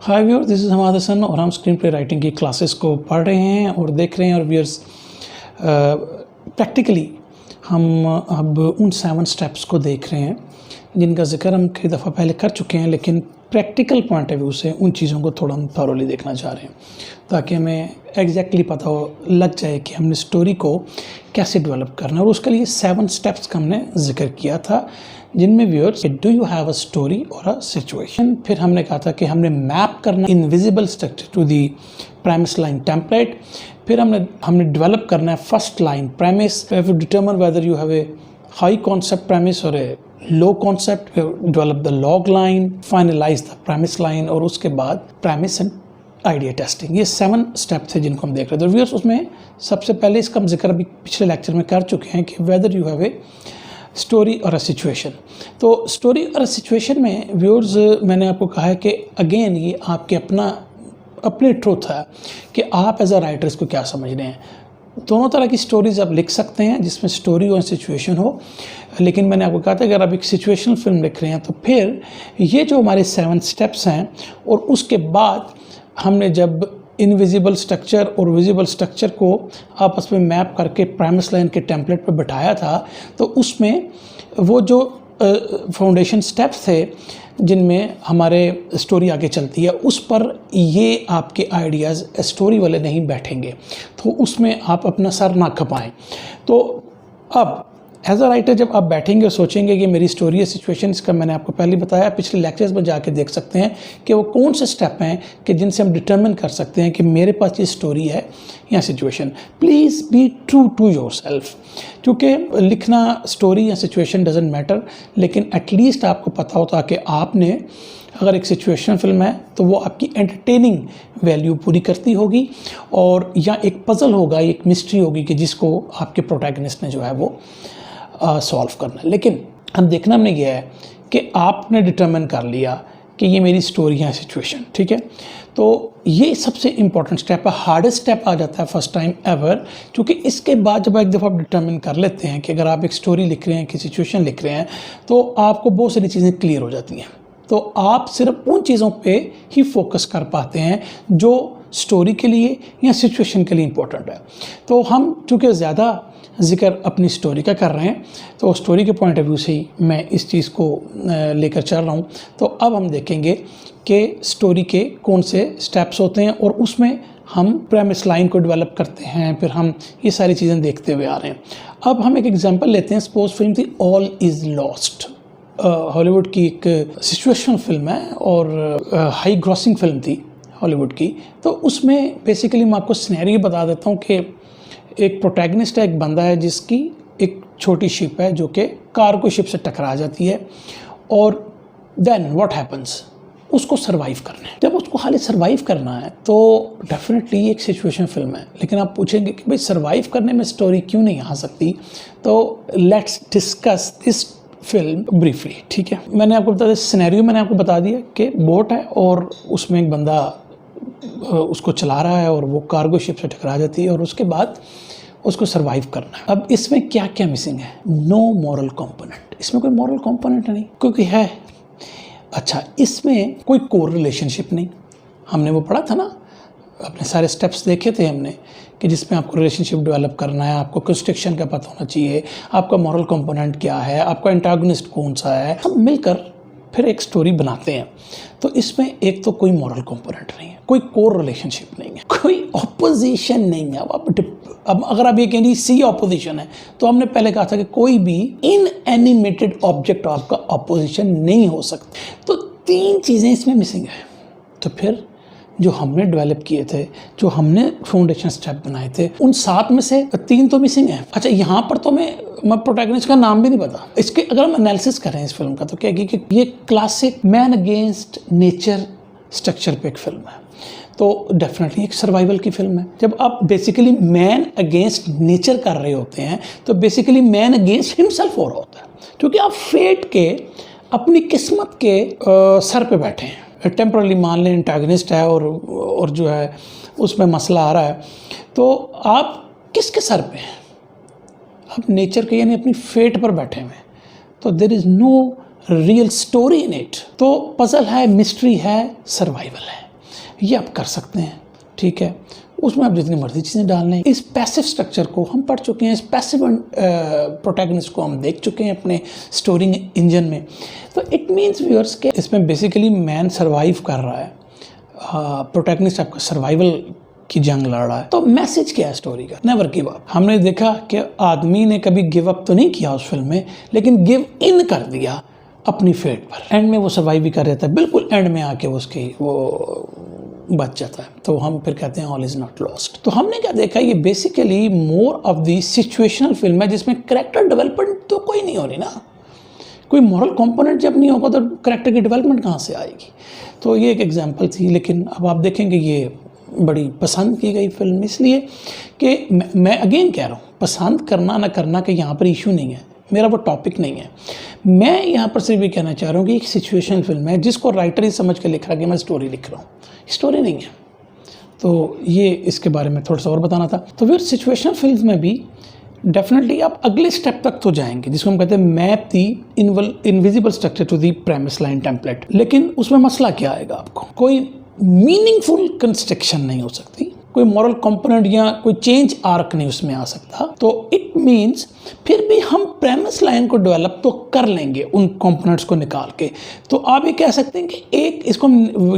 Hi viewers, this is Hammad Hasan और हम screen play writing की क्लासेस को पढ़ रहे हैं और देख रहे हैं। और व्यूअर्स, प्रैक्टिकली हम अब उन 7 स्टेप्स को देख रहे हैं जिनका जिक्र हम कई दफ़ा पहले कर चुके हैं, लेकिन प्रैक्टिकल पॉइंट ऑफ व्यू से उन चीज़ों को थोड़ा हम थॉरोली देखना चाह रहे हैं ताकि हमें एग्जैक्टली पता लग जाए कि हमने स्टोरी को कैसे डेवलप करना है। और उसके लिए 7 स्टेप्स का हमने जिक्र किया था, जिनमें viewers, do you have a story और अ सिचुएशन। फिर हमने कहा था कि हमने मैप करना invisible structure to the premise line template। फिर हमने डेवलप करना है first line premise। If you determine whether you have a high concept premise or a low concept, develop the log line, finalize the premise line, और उसके बाद premise and idea testing। ये 7 step थे जिनको हम देख रहे थे। व्यूअर्स, उसमें सबसे पहले इसका हम जिक्र अभी पिछले लेक्चर में कर चुके हैं कि whether you have a story और अ सिचुएशन। तो स्टोरी और अ सिचुएशन में व्यूअर्स, मैंने आपको कहा है कि अगेन ये आपके अपनी ट्रूथ है कि आप एज अ राइटर इसको क्या समझ रहे हैं। दोनों तरह की स्टोरीज आप लिख सकते हैं जिसमें स्टोरी और सिचुएशन हो, लेकिन मैंने आपको कहा था अगर आप एक सिचुएशनल फिल्म लिख रहे हैं तो फिर ये जो हमारे 7 स्टेप्स हैं और उसके बाद हमने जब इनविजिबल स्ट्रक्चर और विजिबल स्ट्रक्चर को आपस में मैप करके प्राइमस लाइन के टेम्पलेट पर बिठाया था, तो उसमें वो जो फाउंडेशन स्टेप्स थे जिनमें हमारे स्टोरी आगे चलती है, उस पर ये आपके आइडियाज़ स्टोरी वाले नहीं बैठेंगे, तो उसमें आप अपना सर ना खपाएं। तो अब एज अ राइटर जब आप बैठेंगे और सोचेंगे कि मेरी स्टोरी या सिचुएशन, इसका मैंने आपको पहले बताया, पिछले लेक्चर्स में जाके देख सकते हैं कि वो कौन से स्टेप हैं कि जिनसे हम डिटरमिन कर सकते हैं कि मेरे पास ये स्टोरी है या situation. Please be true to yourself, क्योंकि लिखना स्टोरी या सिचुएशन डजेंट मैटर, लेकिन एटलीस्ट आपको पता होता कि आपने अगर एक सिचुएशन फिल्म है तो वो आपकी एंटरटेनिंग वैल्यू पूरी करती होगी, और या एक पज़ल होगा, एक मिस्ट्री होगी कि जिसको आपके प्रोटैगनिस्ट ने जो है वो सॉल्व करना है। लेकिन हम देखना हमने ये है कि आपने डिटरमिन कर लिया कि ये मेरी स्टोरी है, सिचुएशन, ठीक है। तो ये सबसे इम्पॉर्टेंट स्टेप है, हार्डेस्ट स्टेप आ जाता है फर्स्ट टाइम एवर, क्योंकि इसके बाद जब एक दफ़ा आप डिटरमिन कर लेते हैं कि अगर आप एक स्टोरी लिख रहे हैं कि सिचुएशन लिख रहे हैं, तो आपको बहुत सारी चीज़ें क्लियर हो जाती हैं। तो आप सिर्फ उन चीज़ों पे ही फोकस कर पाते हैं जो स्टोरी के लिए या सिचुएशन के लिए इम्पोर्टेंट है। तो हम चूँकि ज़्यादा जिक्र अपनी स्टोरी का कर रहे हैं, तो स्टोरी के पॉइंट ऑफ व्यू से ही मैं इस चीज़ को लेकर चल रहा हूँ। तो अब हम देखेंगे कि स्टोरी के कौन से स्टेप्स होते हैं और उसमें हम प्रेमिस लाइन को डेवलप करते हैं, फिर हम ये सारी चीज़ें देखते हुए आ रहे हैं। अब हम एक एग्जांपल लेते हैं। सपोज फिल्म थी ऑल इज़ लॉस्ट, हॉलीवुड की एक सिचुएशनल फिल्म है और हाई ग्रॉसिंग फिल्म थी हॉलीवुड की। तो उसमें बेसिकली मैं आपको सिनेरियो बता देता हूँ कि एक प्रोटैगनिस्ट है, एक बंदा है जिसकी एक छोटी शिप है जो कि कार्गो शिप से टकरा जाती है, और देन व्हाट हैपन्स, उसको सर्वाइव करना है। जब उसको खाली सर्वाइव करना है तो डेफिनेटली एक सिचुएशन फिल्म है, लेकिन आप पूछेंगे कि भाई सर्वाइव करने में स्टोरी क्यों नहीं आ सकती। तो let's discuss this film briefly, ठीक है। मैंने आपको बता दिया सिनेरियो, मैंने आपको बता दिया कि बोट है और उसमें एक बंदा उसको चला रहा है और वो कार्गो शिप से टकरा जाती है और उसके बाद उसको सर्वाइव करना है। अब इसमें क्या क्या मिसिंग है? नो मॉरल कंपोनेंट, इसमें कोई मॉरल कंपोनेंट नहीं, क्योंकि है अच्छा इसमें कोई कोर रिलेशनशिप नहीं। हमने वो पढ़ा था ना, अपने सारे स्टेप्स देखे थे हमने कि जिसमें आपको रिलेशनशिप डेवलप करना है, आपको कंस्ट्रक्शन का पता होना चाहिए, आपका मॉरल कंपोनेंट क्या है, आपका एंटागोनिस्ट कौन सा है, सब मिलकर फिर एक स्टोरी बनाते हैं। तो इसमें एक तो कोई मॉरल कंपोनेंट नहीं है, कोई कोर रिलेशनशिप नहीं है, कोई ऑपोजिशन नहीं है। अब अगर आप ये कहेंगे सी ऑपोजिशन है, तो हमने पहले कहा था कि कोई भी इनएनिमेटेड ऑब्जेक्ट आपका ऑपोजिशन नहीं हो सकता। तो 3 चीज़ें इसमें मिसिंग है। तो फिर जो हमने डेवलप किए थे, जो हमने फाउंडेशन स्टेप बनाए थे, उन 7 में से 3 तो मिसिंग है। अच्छा, यहाँ पर तो मैं प्रोटैगनिस्ट का नाम भी नहीं पता। इसके अगर हम एनालिसिस करें इस फिल्म का, तो क्या कि ये classic man against nature structure पे एक फिल्म है। तो डेफिनेटली एक सर्वाइवल की फिल्म है। जब आप बेसिकली मैन अगेंस्ट नेचर कर रहे होते हैं, तो बेसिकली मैन अगेंस्ट हिमसेल्फ हो रहा होता है, क्योंकि आप फेट के, अपनी किस्मत के सर पे बैठे हैं। टेम्परली मान लें एंटागनिस्ट है और जो है उसमें मसला आ रहा है, तो आप किसके सर पे हैं? आप नेचर के, यानी अपनी फेट पर बैठे हुए हैं। तो there is no real story in it. तो पजल है, मिस्ट्री है, सर्वाइवल है। ये आप कर सकते हैं, ठीक है। उसमें आप जितनी मर्जी चीज़ें डाल लें। इस पैसिव स्ट्रक्चर को हम पढ़ चुके हैं, इस पैसिव प्रोटैगनिस्ट को हम देख चुके हैं अपने स्टोरी इंजन में। तो इट मीन्स व्यूअर्स के इसमें बेसिकली मैन सर्वाइव कर रहा है, प्रोटैगनिस्ट आपका सर्वाइवल की जंग लड़ रहा है। तो मैसेज क्या है स्टोरी का? Never give up. हमने देखा कि आदमी ने कभी गिव अप तो नहीं किया उस फिल्म में, लेकिन गिव इन कर दिया अपनी फेट पर। एंड में वो सर्वाइव भी कर रहा था, बिल्कुल एंड में आके उसकी वो बच जाता है। तो हम फिर कहते हैं ऑल इज नॉट लॉस्ट। तो हमने क्या देखा, ये basically more of the situational film है जिसमें कैरेक्टर डेवलपमेंट तो कोई नहीं हो रही ना। कोई मॉरल कंपोनेंट जब नहीं होगा तो कैरेक्टर की डेवलपमेंट कहाँ से आएगी? तो ये एक एग्जांपल थी। लेकिन अब आप देखेंगे ये बड़ी पसंद की गई फिल्म, इसलिए कि मैं अगेन कह रहा हूँ, पसंद करना ना करना के यहाँ पर इशू नहीं है, मेरा वो टॉपिक नहीं है। मैं यहाँ पर सिर्फ ये कहना चाह रहा हूँ कि एक सिचुएशनल फिल्म है जिसको राइटर ही समझ के लिख रहा है कि मैं स्टोरी लिख रहा हूँ, स्टोरी नहीं है। तो ये इसके बारे में थोड़ा सा और बताना था। तो फिर सिचुएशनल फिल्म में भी डेफिनेटली आप अगले स्टेप तक तो जाएंगे, जिसको हम कहते हैं map the invisible structure to the premise line template. लेकिन उसमें मसला क्या आएगा? आपको कोई मीनिंगफुल कंस्ट्रक्शन नहीं हो सकती, कोई मॉरल कंपोनेंट या कोई चेंज आर्क नहीं उसमें आ सकता। तो इट मीन्स फिर भी हम प्रेमिस लाइन को डेवलप तो कर लेंगे उन कंपोनेंट्स को निकाल के। तो आप ये कह सकते हैं कि एक इसको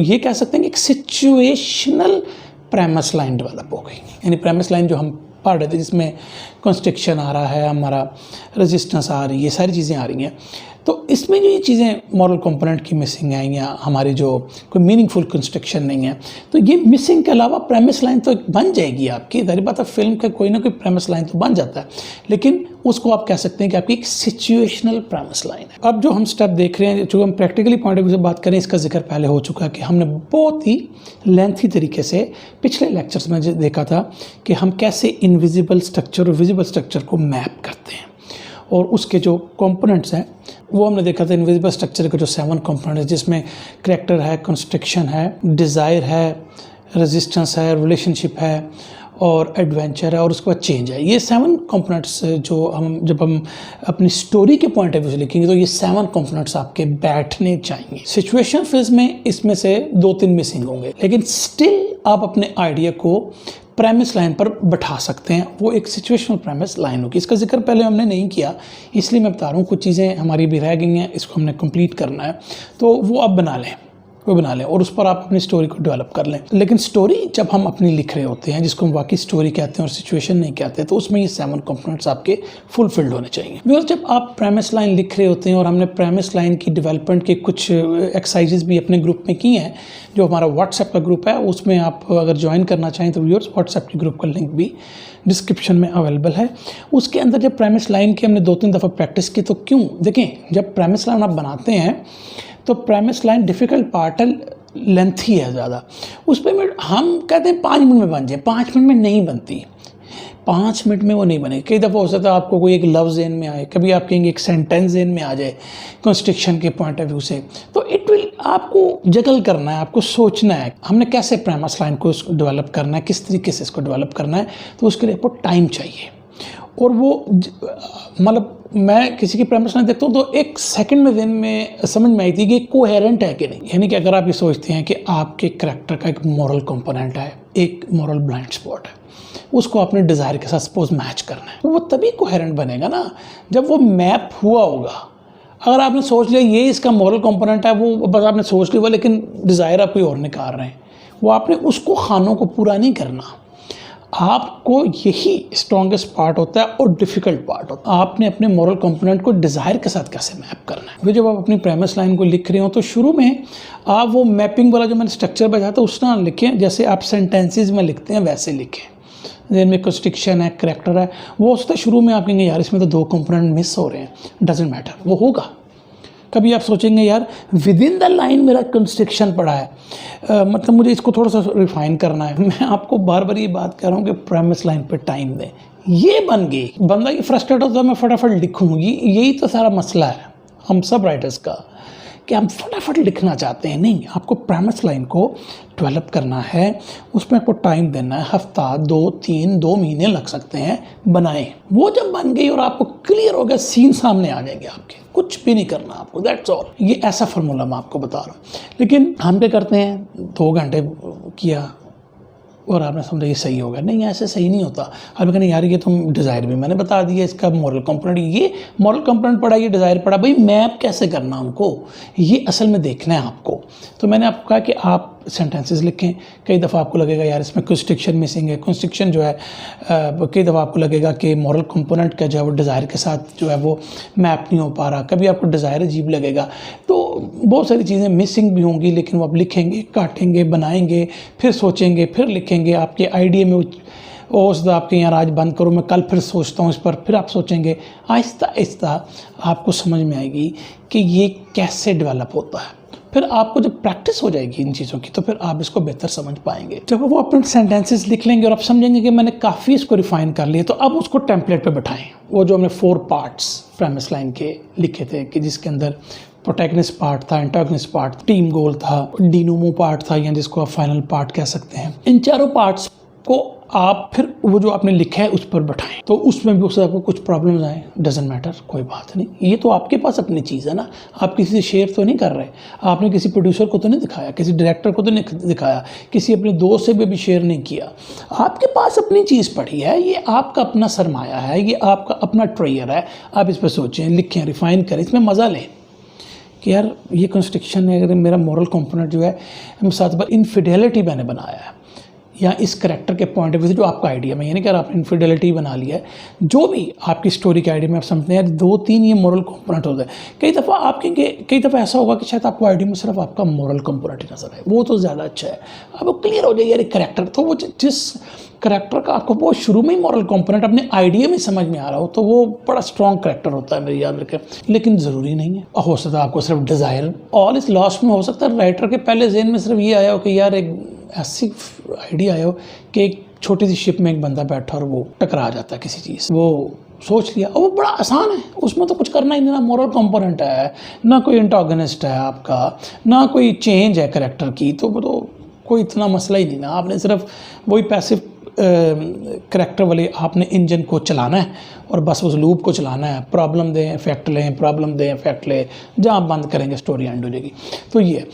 ये कह सकते हैं कि एक सिचुएशनल प्रेमिस लाइन डेवलप हो गई। यानी प्रेमिस लाइन जो हम पढ़ रहे थे जिसमें कंस्ट्रक्शन आ रहा है, हमारा रेजिस्टेंस आ रही है, ये सारी चीज़ें आ रही हैं। तो इसमें जो ये चीज़ें मॉरल कंपोनेंट की मिसिंग है या हमारी जो कोई मीनिंगफुल कंस्ट्रक्शन नहीं है, तो ये मिसिंग के अलावा प्रेमिस लाइन तो बन जाएगी आपकी। जाहिर बात है फिल्म का कोई ना कोई प्रेमिस लाइन तो बन जाता है, लेकिन उसको आप कह सकते हैं कि आपकी एक सिचुएशनल प्रेमिस लाइन है। अब जो हम स्टेप देख रहे हैं, जो हम प्रैक्टिकली पॉइंट ऑफ व्यू से बात करें, इसका जिक्र पहले हो चुका है कि हमने बहुत ही लेंथी तरीके से पिछले लेक्चर्स में देखा था कि हम कैसे इनविजिबल स्ट्रक्चर और विजिबल स्ट्रक्चर को मैप करते हैं। और उसके जो कंपोनेंट्स हैं वो हमने देखा था। इनविजिबल स्ट्रक्चर के जो 7 कंपोनेंट्स हैं जिसमें करैक्टर है, कंस्ट्रक्शन है, डिज़ायर है, रेजिस्टेंस है, रिलेशनशिप है और एडवेंचर है और उसके बाद चेंज है। ये 7 कंपोनेंट्स जो जब हम अपनी स्टोरी के पॉइंट ऑफ व्यू से लिखेंगे तो ये 7 कंपोनेंट्स आपके बैठने चाहिए। सिचुएशन फेज में इसमें से 2-3 मिसिंग होंगे, लेकिन स्टिल आप अपने आइडिया को प्रेमिस लाइन पर बैठा सकते हैं। वो एक सिचुएशनल प्रेमिस लाइन होगी। इसका जिक्र पहले हमने नहीं किया, इसलिए मैं बता रहा हूँ। कुछ चीज़ें हमारी भी रह गई हैं, इसको हमने कंप्लीट करना है, तो वो आप बना लें, वो बना लें और उस पर आप अपनी स्टोरी को डेवलप कर लें। लेकिन स्टोरी जब हम अपनी लिख रहे होते हैं, जिसको हम वाकई स्टोरी कहते हैं और सिचुएशन नहीं कहते, तो उसमें ये 7 कंपोनेंट्स आपके फुलफिल्ड होने चाहिए। बिकॉज जब आप प्रेमिस लाइन लिख रहे होते हैं, और हमने प्रेमिस लाइन की डेवलपमेंट के कुछ एक्सरसाइजेस भी अपने ग्रुप में की हैं, जो हमारा व्हाट्सएप का ग्रुप है, उसमें आप अगर ज्वाइन करना चाहें तो व्यूअर्स व्हाट्सएप के ग्रुप का लिंक भी डिस्क्रिप्शन में अवेलेबल है। उसके अंदर जब प्रेमिस लाइन की हमने 2-3 दफ़ा प्रैक्टिस की, तो क्यों देखें, जब प्रेमिस लाइन आप बनाते हैं तो प्रेमिस लाइन डिफ़िकल्ट पार्ट है, लेंथी है ज़्यादा। उस पर हम कहते हैं 5 मिनट में बन जाए, 5 मिनट में नहीं बनती, 5 मिनट में वो नहीं बनेगी। कई दफ़ा हो सकता है आपको कोई एक लफ्ज़ ज़हन में आए, कभी आप कहेंगे एक सेंटेंस ज़हन में आ जाए कंस्ट्रक्शन के पॉइंट ऑफ व्यू से, तो इट विल आपको जगल करना है, आपको सोचना है हमने कैसे प्रेमिस लाइन को डेवलप करना है, किस तरीके से इसको डेवलप करना है। तो उसके लिए आपको टाइम चाहिए। और वो मतलब मैं किसी की प्रेमिस लाइन देखता हूँ तो 1 सेकंड में दिन में समझ में आई थी कि कोहेरेंट है कि नहीं। यानी कि अगर आप ये सोचते हैं कि आपके करैक्टर का एक मॉरल कंपोनेंट है, एक मॉरल ब्लाइंड स्पॉट है, उसको अपने डिज़ायर के साथ सपोज मैच करना है, तो वो तभी कोहेरेंट बनेगा ना जब वो मैप हुआ होगा। अगर आपने सोच लिया ये इसका मॉरल कंपोनेंट है, वो बस आपने सोच लिया, लेकिन डिज़ायर आप कोई और निकाल रहे हैं, वो आपने उसको खानों को पूरा नहीं करना। आपको यही स्ट्रॉन्गेस्ट पार्ट होता है और डिफ़िकल्ट पार्ट होता है। आपने अपने मॉरल कंपोनेंट को डिज़ायर के साथ कैसे मैप करना है। फिर जब आप अपनी प्रेमिस लाइन को लिख रहे हो तो शुरू में आप वो मैपिंग वाला जो मैंने स्ट्रक्चर बताया था उस तरह लिखें, जैसे आप सेंटेंसेस में लिखते हैं वैसे लिखें। जिनमें कंस्ट्रक्शन है, करैक्टर है, वो उससे शुरू में आप कहेंगे यार इसमें तो 2 कंपोनेंट मिस हो रहे हैं, डजेंट मैटर, वो होगा। कभी आप सोचेंगे यार विद इन द लाइन मेरा कंस्ट्रक्शन पड़ा है, मतलब मुझे इसको थोड़ा सा रिफाइन करना है। मैं आपको बार बार ये बात कर रहा हूँ कि प्रेमिस लाइन पे टाइम दें। ये बन गई, बंदा ये फ्रस्ट्रेट होता है मैं फटाफट लिखूँगी, यही तो सारा मसला है हम सब राइटर्स का कि हम फटाफट लिखना चाहते हैं। नहीं, आपको प्रेमिस लाइन को डेवलप करना है, उसमें आपको टाइम देना है, हफ्ता 2-3 2 महीने लग सकते हैं, बनाएं। वो जब बन गई और आपको क्लियर हो गया, सीन सामने आ जाएंगे आपके, कुछ भी नहीं करना आपको, दैट्स ऑल। ये ऐसा फार्मूला मैं आपको बता रहा हूँ। लेकिन हम क्या करते हैं, 2 घंटे किया और आपने समझा ये सही होगा, नहीं ऐसे सही नहीं होता। आप कहते यार ये तुम डिज़ायर भी मैंने बता दिया, इसका मॉरल कंपोनेंट, ये मॉरल कंपोनेंट पढ़ा, ये डिज़ायर पढ़ा, भाई मैप कैसे करना हमको, ये असल में देखना है आपको। तो मैंने आपको कहा कि आप सेंटेंसेस लिखें। कई दफ़ा आपको लगेगा यार इसमें कंस्ट्रक्शन मिसिंग है, कंस्ट्रक्शन जो है कई दफ़ा आपको लगेगा कि मॉरल कंपोनेंट का जो है वो डिज़ायर के साथ जो है वो मैप नहीं हो पा रहा, कभी आपको डिज़ायर अजीब लगेगा। तो बहुत सारी चीज़ें मिसिंग भी होंगी, लेकिन वो आप लिखेंगे, काटेंगे, बनाएंगे, फिर सोचेंगे, फिर लिखेंगे। आपके आइडिया में वो आपके यार आज बंद करो, मैं कल फिर सोचता हूँ इस पर, फिर आप सोचेंगे। आहिस्ता आहिस्ता आपको समझ में आएगी कि ये कैसे डेवलप होता है। फिर आपको जब प्रैक्टिस हो जाएगी इन चीज़ों की, तो फिर आप इसको बेहतर समझ पाएंगे। जब वो अपने सेंटेंसेस लिख लेंगे और आप समझेंगे कि मैंने काफ़ी इसको रिफाइन कर लिया, तो अब उसको टेम्पलेट पे बैठाएं। वो जो हमने 4 पार्ट्स प्रेमिस लाइन के लिखे थे, कि जिसके अंदर प्रोटैगनिस्ट पार्ट था, एंटागनिस्ट पार्ट, टीम गोल था, डिनोमो पार्ट था, या जिसको आप फाइनल पार्ट कह सकते हैं। इन चारों पार्ट्स को आप फिर वो जो आपने लिखा है उस पर बैठाएं। तो उसमें भी उससे आपको कुछ प्रॉब्लम्स आए, डजेंट मैटर, कोई बात नहीं। ये तो आपके पास अपनी चीज़ है ना, आप किसी से शेयर तो नहीं कर रहे, आपने किसी प्रोड्यूसर को तो नहीं दिखाया, किसी डायरेक्टर को तो नहीं दिखाया, किसी अपने दोस्त से भी शेयर नहीं किया। आपके पास अपनी चीज़ पड़ी है, ये आपका अपना सरमाया है, ये आपका अपना ट्रेयर है। आप इस पर सोचें, लिखें, रिफाइन करें, इसमें मज़ा लें कि यार ये कंस्ट्रक्शन है, अगर मेरा मॉरल कंपोनेंट जो है साथ बार इनफिडेलिटी मैंने बनाया है, या इस करैक्टर के पॉइंट ऑफ व्यू से जो आपका आइडिया, मैं ये नहीं कह रहा आपने इनफिडेलिटी बना लिया है, जो भी आपकी स्टोरी के आइडिया में आप समझते हैं 2-3 ये मॉरल कंपोनेंट होते हैं। कई दफ़ा ऐसा होगा कि शायद आपको आइडिया में सिर्फ आपका मॉरल कंपोनेंट ही नजर आए, वो तो ज़्यादा अच्छा है। अब वो क्लियर हो जाए यार एक करैक्टर, तो वो जिस करैक्टर का आपको वो शुरू में ही मॉरल कंपोनेंट अपने आइडिया में समझ में आ रहा हो, तो वो बड़ा स्ट्रॉन्ग करैक्टर होता है, मेरी याद रखें। लेकिन ज़रूरी नहीं है, हो सकता है आपको सिर्फ डिज़ायर, ऑल इस लॉस्ट में हो सकता है राइटर के पहले ज़हन में सिर्फ ये आया हो कि यार एक ऐसी आइडिया आया हो कि एक छोटी सी शिप में एक बंदा बैठा और वो टकरा जाता है किसी चीज़, वो सोच लिया और वो बड़ा आसान है, उसमें तो कुछ करना ही नहीं, ना मॉरल कंपोनेंट है, ना कोई एंटागनिस्ट है आपका, ना कोई चेंज है करैक्टर की, तो वो तो कोई इतना मसला ही नहीं ना। आपने सिर्फ वही पैसिव करैक्टर वाले आपने इंजन को चलाना है और बस उस लूप को चलाना है, प्रॉब्लम दें इफेक्ट लें, प्रॉब्लम दें इफेक्ट लें, जहाँ बंद करेंगे स्टोरी एंड हो जाएगी। तो ये,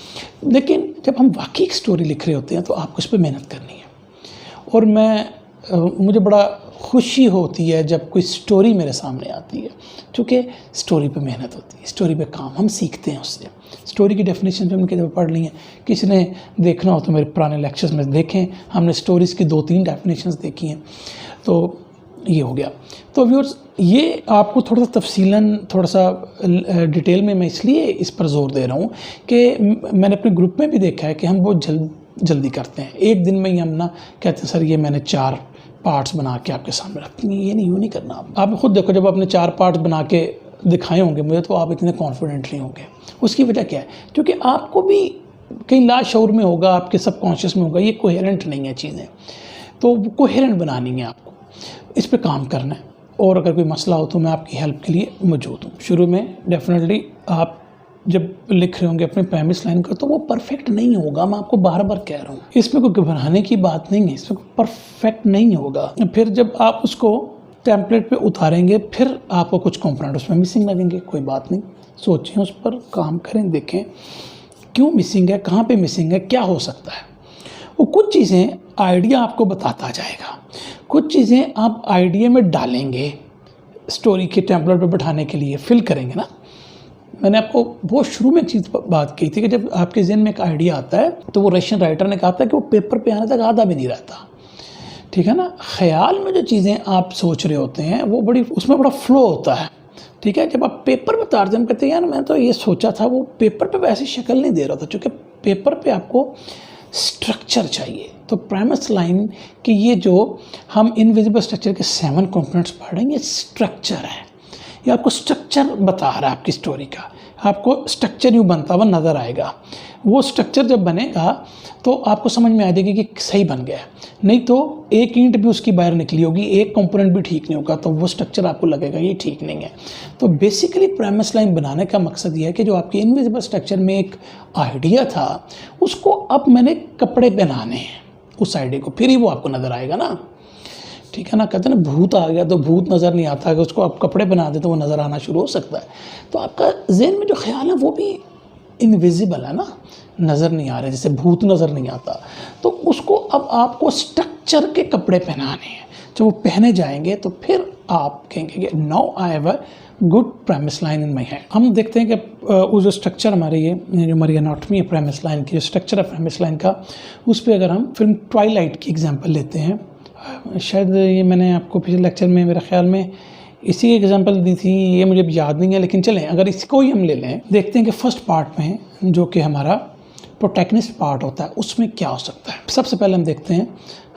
लेकिन जब हम वाकई एक स्टोरी लिख रहे होते हैं तो आपको इस पर मेहनत करनी है। और मुझे बड़ा खुशी होती है जब कोई स्टोरी मेरे सामने आती है, क्योंकि स्टोरी पे मेहनत होती है, स्टोरी पे काम हम सीखते हैं उससे। स्टोरी की डेफिनेशन भी हमने कई दफ़ा पढ़ ली हैं, किसी ने देखना हो तो मेरे पुराने लेक्चर्स में देखें, हमने स्टोरीज़ की 2-3 डेफिनेशंस देखी हैं। तो ये हो गया। तो व्यूअर्स, ये आपको थोड़ा सा तफसीलन, थोड़ा सा डिटेल में मैं इसलिए इस पर जोर दे रहा हूँ कि मैंने अपने ग्रुप में भी देखा है कि हम बहुत जल्दी करते हैं, एक दिन में ही हम ना कहते हैं सर ये मैंने 4 पार्ट्स बना के आपके सामने रखते हैं। ये नहीं करना। आप खुद देखो, जब आपने 4 पार्ट्स बना के दिखाए होंगे मुझे, तो आप इतने कॉन्फिडेंट नहीं होंगे। उसकी वजह क्या है? क्योंकि आपको भी कहीं लाशऊर में होगा, आपके सबकॉन्शियस में होगा, ये कोहेरेंट नहीं है चीज़ें, तो कोहेरेंट बनानी है आपको, इस पर काम करना है। और अगर कोई मसला हो तो मैं आपकी हेल्प के लिए मौजूद हूँ। शुरू में डेफिनेटली आप जब लिख रहे होंगे अपने प्रेमिस लाइन का, तो वो परफेक्ट नहीं होगा, मैं आपको बार बार कह रहा हूँ। इसमें कोई घबराने की बात नहीं है, इसमें कोई परफेक्ट नहीं होगा। फिर जब आप उसको टेम्पलेट पे उतारेंगे, फिर आपको कुछ कंपोनेंट उसमें मिसिंग लगेंगे, कोई बात नहीं, सोचें, उस पर काम करें, देखें क्यों मिसिंग है, कहाँ पे मिसिंग है, क्या हो सकता है। वो कुछ चीज़ें आइडिया आपको बताता जाएगा, कुछ चीज़ें आप आइडिया में डालेंगे, स्टोरी के टेम्पलेट पे बैठाने के लिए फिल करेंगे ना। मैंने आपको बहुत शुरू में एक चीज़ बात की थी कि जब आपके ज़हन में एक आइडिया आता है, तो वो रशियन राइटर ने कहा था कि वो पेपर पे आने तक आधा भी नहीं रहता, ठीक है ना। ख्याल में जो चीज़ें आप सोच रहे होते हैं वो उसमें बड़ा फ्लो होता है, ठीक है। जब आप पेपर पे उतारते हैं, कहते हैं यार मैं तो ये सोचा था, वो पेपर पे वैसी शक्ल नहीं दे रहा था, क्योंकि पेपर पे आपको स्ट्रक्चर चाहिए। तो प्रेमिस लाइन कि ये जो हम इनविजिबल स्ट्रक्चर के 7 कंपोनेंट्स पढ़ रहे हैं, ये स्ट्रक्चर है, ये आपको स्ट्रक्चर बता रहा है आपकी स्टोरी का। आपको स्ट्रक्चर यूँ बनता हुआ नज़र आएगा। वो स्ट्रक्चर जब बनेगा तो आपको समझ में आ जाएगी कि सही बन गया। नहीं तो एक ईंट भी उसकी बाहर निकली होगी, एक कंपोनेंट भी ठीक नहीं होगा, तो वो स्ट्रक्चर आपको लगेगा ये ठीक नहीं है। तो बेसिकली प्रेमिस लाइन बनाने का मकसद ये है कि जो आपके इनविजिबल स्ट्रक्चर में एक आइडिया था, उसको अब मैंने कपड़े पहनाने हैं उस आइडिया को, फिर ही वो आपको नज़र आएगा ना। ठीक है ना, कहते हैं ना भूत आ गया तो भूत नज़र नहीं आता, अगर उसको आप कपड़े बना दे तो वो नज़र आना शुरू हो सकता है। तो आपका जहन में जो ख्याल है वो भी इनविजिबल है ना, नज़र नहीं आ रहे, जैसे भूत नज़र नहीं आता। तो उसको अब आपको स्ट्रक्चर के कपड़े पहनाने हैं, जब वो पहने जाएंगे तो फिर आप कहेंगे कि now I have a good premise line in my hand. हम देखते हैं कि वो जो स्ट्रक्चर हमारे ये जो हमारी एनाटॉमी है प्रेमिस लाइन की, जो स्ट्रक्चर है प्रेमिस लाइन का, उस पर अगर हम फिल्म ट्वाइलाइट की एग्जांपल लेते हैं, शायद ये मैंने आपको पिछले लेक्चर में मेरे ख्याल में इसी की एग्जांपल दी थी, ये मुझे याद नहीं है, लेकिन चलें अगर इसको ही हम ले लें, देखते हैं कि फर्स्ट पार्ट में जो कि हमारा प्रोटैगनिस्ट पार्ट होता है उसमें क्या हो सकता है। सबसे पहले हम देखते हैं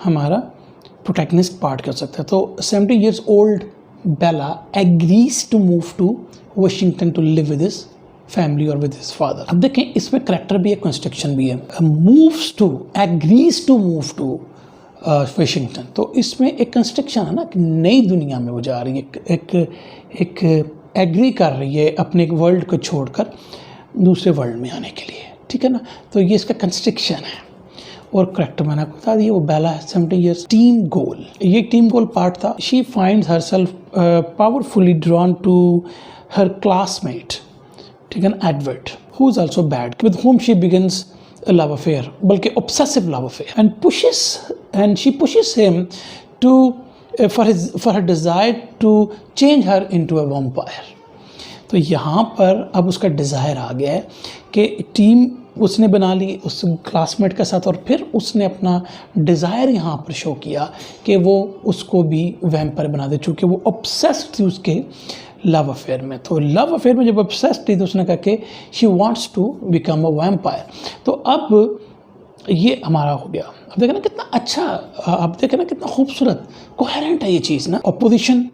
हमारा प्रोटैगनिस्ट पार्ट क्या हो सकता है। तो 70 years old Bella agrees to move to Washington to live with his family or with his father। अब देखें इसमें करेक्टर भी है, कंस्ट्रक्शन भी है। moves to, agrees to move to Washington, तो इसमें एक कंस्ट्रक्शन है ना कि नई दुनिया में वो जा रही है, एक एग्री कर रही है अपने एक वर्ल्ड को छोड़कर दूसरे वर्ल्ड में आने के लिए, ठीक है ना। तो ये इसका कंस्ट्रक्शन है। और करेक्टर मैंने आपको बता दिया वो बेला है 70 years। टीम गोल, ये टीम गोल पार्ट था। She finds herself powerfully drawn to her classmate, ठीक है ना, Edward, who is also bad, with whom she begins love affair, बल्कि obsessive love affair, and she pushes him to for her desire to change her into a vampire. तो यहाँ पर अब उसका desire आ गया है कि टीम उसने बना ली उस क्लासमेट के साथ, और फिर उसने अपना डिज़ायर यहाँ पर शो किया कि वो उसको भी वैम्पायर बना दे, चूँकि वो ऑब्सेस्ड थी उसके लव अफेयर में। तो लव अफेयर में जब ऑब्सेस्ड थी तो उसने कहा कि she wants to become a vampire. तो अब ये हमारा हो गया। अब देखें ना कितना अच्छा, अब देखें ना कितना खूबसूरत कोहेरेंट है ये चीज़ ना। ऑपोजिशन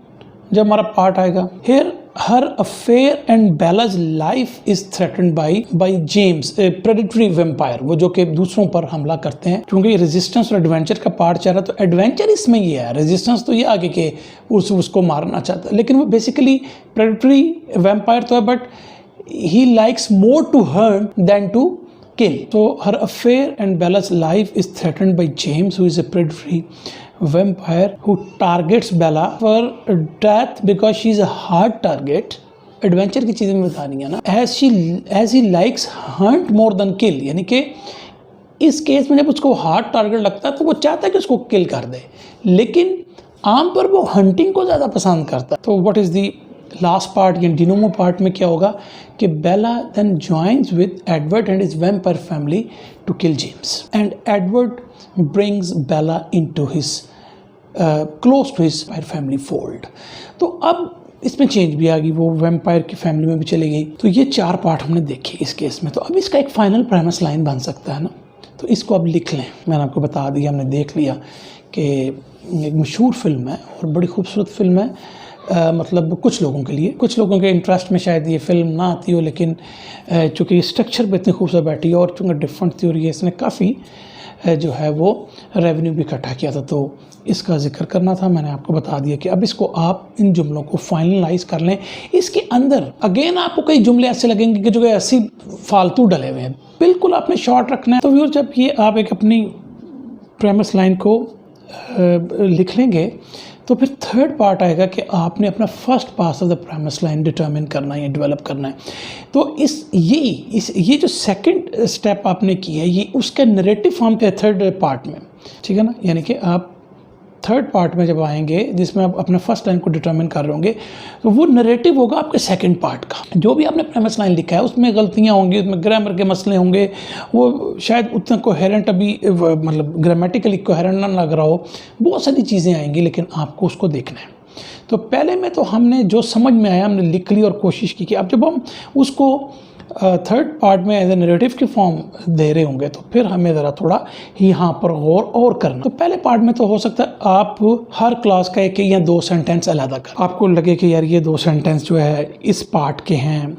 जब हमारा पार्ट आएगा, here her affair and BelAZ life is threatened by James, predatory vampire, वो जो कि दूसरों पर हमला करते हैं। क्योंकि रेजिस्टेंस और एडवेंचर का पार्ट चल रहा है, तो एडवेंचर इसमें ये है, रेजिस्टेंस तो ये आगे के उसको मारना चाहता है, लेकिन वो बेसिकली प्रेडेटरी वैम्पायर तो है, but he likes more to हर्न than to kill. So her affair and Bella's life is threatened by James, who is a predatory vampire who targets Bella for death because she is a hard target. Adventure की चीज़ें में बतानी है ना। as he likes hunt more than kill, यानी कि इस case में जब उसको हार्ड टारगेट लगता है तो वो चाहता है कि उसको किल कर दे, लेकिन आम पर वो हंटिंग को ज़्यादा पसंद करता है। तो what is the last part या डिनोमो पार्ट में क्या होगा कि Bella then joins with Edward and his vampire family to kill James, and Edward brings Bella into his close to his family fold. तो अब इसमें चेंज भी आ गई, वो वैम्पायर की फैमिली में भी चली गई। तो ये 4 पार्ट हमने देखे इस केस में। तो अब इसका एक फाइनल प्रेमिस लाइन बन सकता है ना, तो इसको अब लिख लें। मैंने आपको बता दिया, हमने देख लिया कि एक मशहूर फिल्म है और बड़ी खूबसूरत फिल्म है। मतलब कुछ लोगों के लिए, कुछ लोगों के इंटरेस्ट में शायद ये फिल्म ना आती हो, लेकिन चूँकि स्ट्रक्चर पे इतनी खूबसूरत बैठी है और चूँकि डिफरेंट थ्योरी है, इसने काफ़ी जो है वो रेवेन्यू भी इकट्ठा किया था, तो इसका जिक्र करना था। मैंने आपको बता दिया कि अब इसको आप इन जुमलों को फाइनलाइज कर लें। इसके अंदर अगेन आपको कई जुमले ऐसे लगेंगे कि जो ऐसी फालतू डले हुए हैं, बिल्कुल आपने शॉर्ट रखना है। तो व्यूअर जब ये आप एक अपनी प्रेमिस लाइन को लिख लेंगे तो फिर थर्ड पार्ट आएगा कि आपने अपना first pass of the premise line determine करना है या डेवलप करना है। तो ये जो सेकंड स्टेप आपने किया है, ये उसका नरेटिव फॉर्म पे थर्ड पार्ट में, ठीक है ना। यानी कि आप थर्ड पार्ट में जब आएंगे जिसमें आप अपने फर्स्ट लाइन को डिटरमिन कर रहे होंगे, तो वो नरेटिव होगा आपके सेकंड पार्ट का। जो भी आपने प्रेमिस लाइन लिखा है उसमें गलतियाँ होंगी, उसमें ग्रामर के मसले होंगे, वो शायद उतना कोहेरेंट अभी मतलब ग्रामेटिकली कोहेरेंट ना लग रहा हो, बहुत सारी चीज़ें आएंगी, लेकिन आपको उसको देखना है। तो पहले में तो हमने जो समझ में आया हमने लिख ली और कोशिश की कि अब जब हम उसको थर्ड पार्ट में एज ए नरेटिव की फॉर्म दे रहे होंगे तो फिर हमें ज़रा थोड़ा यहाँ पर गौर और करना। तो पहले पार्ट में तो हो सकता है आप हर क्लास का 1 या 2 सेंटेंस अलग कर, आपको लगे कि यार ये 2 सेंटेंस जो है इस पार्ट के हैं,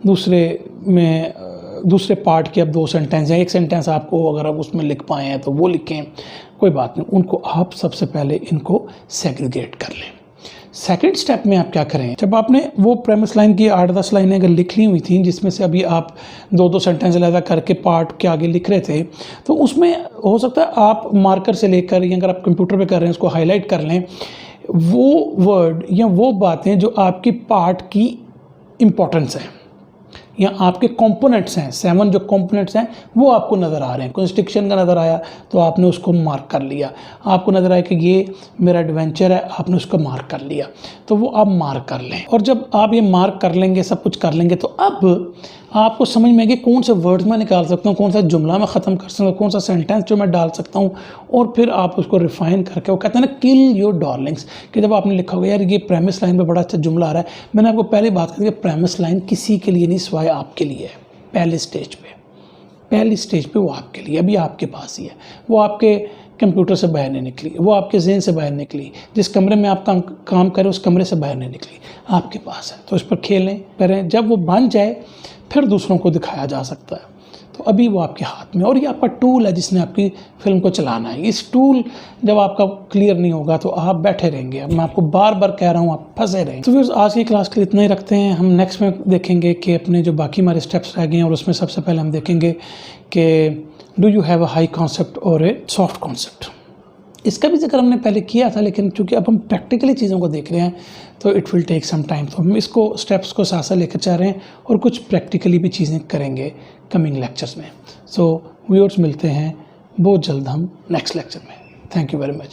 दूसरे पार्ट के अब 2 सेंटेंस हैं, 1 सेंटेंस आपको अगर आप उसमें लिख पाए हैं तो वो लिखें, कोई बात नहीं। उनको आप सबसे पहले इनको सेग्रीगेट कर लें। सेकंड स्टेप में आप क्या करें, जब आपने वो प्रेमिस लाइन की 8-10 लाइनें अगर लिख ली हुई थी, जिसमें से अभी आप 2-2 सेंटेंस अलग करके पार्ट के आगे लिख रहे थे, तो उसमें हो सकता है आप मार्कर से लेकर, या अगर आप कंप्यूटर पे कर रहे हैं उसको हाईलाइट कर लें, वो वर्ड या वो बातें जो आपकी पार्ट की इम्पोर्टेंस है या आपके कंपोनेंट्स हैं, 7 जो कंपोनेंट्स हैं वो आपको नज़र आ रहे हैं। कंस्ट्रक्शन का नज़र आया तो आपने उसको मार्क कर लिया, आपको नज़र आया कि ये मेरा एडवेंचर है, आपने उसको मार्क कर लिया, तो वो आप मार्क कर लें। और जब आप ये मार्क कर लेंगे, सब कुछ कर लेंगे, तो अब आपको समझ में आएगी कौन से वर्ड्स मैं निकाल सकता हूँ, कौन सा जुमला मैं ख़त्म कर सकता हूँ, कौन सा सेंटेंस जो मैं डाल सकता हूँ, और फिर आप उसको रिफ़ाइन करके, वो कहते हैं ना किल योर डार्लिंग्स, कि जब आपने लिखा होगा यार ये प्रेमिस लाइन पे बड़ा अच्छा जुमला आ रहा है, मैंने आपको पहले बात की कि प्रेमिस लाइन किसी के लिए नहीं सिवाय आपके लिए है। पहली स्टेज पे वो आपके लिए, अभी आपके पास ही है, वो आपके कंप्यूटर से बाहर नहीं निकली, वो आपके ज़हन से बाहर निकली, जिस कमरे में आप काम करें उस कमरे से बाहर नहीं निकली, आपके पास है। तो इस पर खेलें, करें, जब वो बन जाए फिर दूसरों को दिखाया जा सकता है। तो अभी वो आपके हाथ में, और ये आपका टूल है जिसने आपकी फिल्म को चलाना है। इस टूल जब आपका क्लियर नहीं होगा तो आप बैठे रहेंगे। अब मैं आपको बार बार कह रहा हूँ, आप फंसे रहेंगे। तो फिर आज की क्लास के लिए इतना ही रखते हैं। हम नेक्स्ट में देखेंगे कि अपने जो बाकी हमारे स्टेप्स रह गए हैं, और उसमें सबसे पहले हम देखेंगे कि do you have a high concept और ए सॉफ्ट कॉन्सेप्ट। इसका भी जिक्र हमने पहले किया था, लेकिन चूँकि अब हम प्रैक्टिकली चीज़ों को देख रहे हैं तो it will take some time. तो हम इसको स्टेप्स को साथ साथ लेकर जा रहे हैं और कुछ प्रैक्टिकली भी चीज़ें करेंगे कमिंग लेक्चर्स में। सो व्यूअर्स, मिलते हैं बहुत जल्द हम नेक्स्ट लेक्चर में। Thank you very much.